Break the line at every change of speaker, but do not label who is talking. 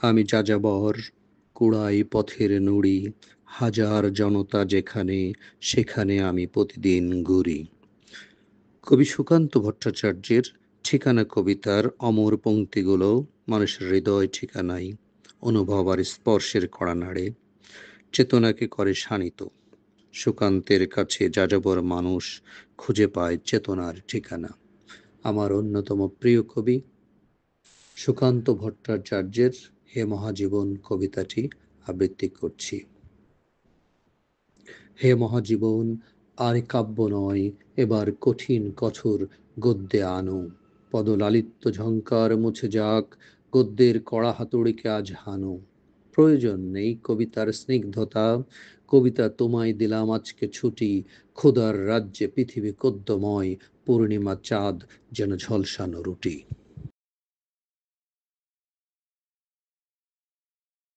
আমি যাযাবর, কুড়াই পথের নুড়ি, হাজার জনতা যেখানে, সেখানে আমি প্রতিদিন ঘুরি। কবি সুকান্ত ভট্টাচার্যের ঠিকানা কবিতার অমর পংক্তিগুলো মানুষের হৃদয় ঠিকানায় অনুভব আর স্পর্শের কড়া নাড়ে, চেতনাকে করে শানিত। সুকান্তের কাছে যাযাবর মানুষ খুঁজে পায় চেতনার ঠিকানা। আমার অন্যতম প্রিয় কবি সুকান্ত ভট্টাচার্যের হে মহাজীবন কবিতাটি আবৃত্তি করছি। হে মহাজীবন, আর কাব্য নয়, এবার কঠিন কঠোর গদ্যে আনো। পদলালিত্য ঝংকার মুছে যাক, গদ্যের কড়া হাতুড়িকে আজ হানো। প্রয়োজন নেই কবিতার স্নিগ্ধতা, কবিতা তোমায় দিলাম আজকে ছুটি। খোদার রাজ্যে পৃথিবী কদ্যময়, পূর্ণিমা চাঁদ যেন ঝলসানো রুটি।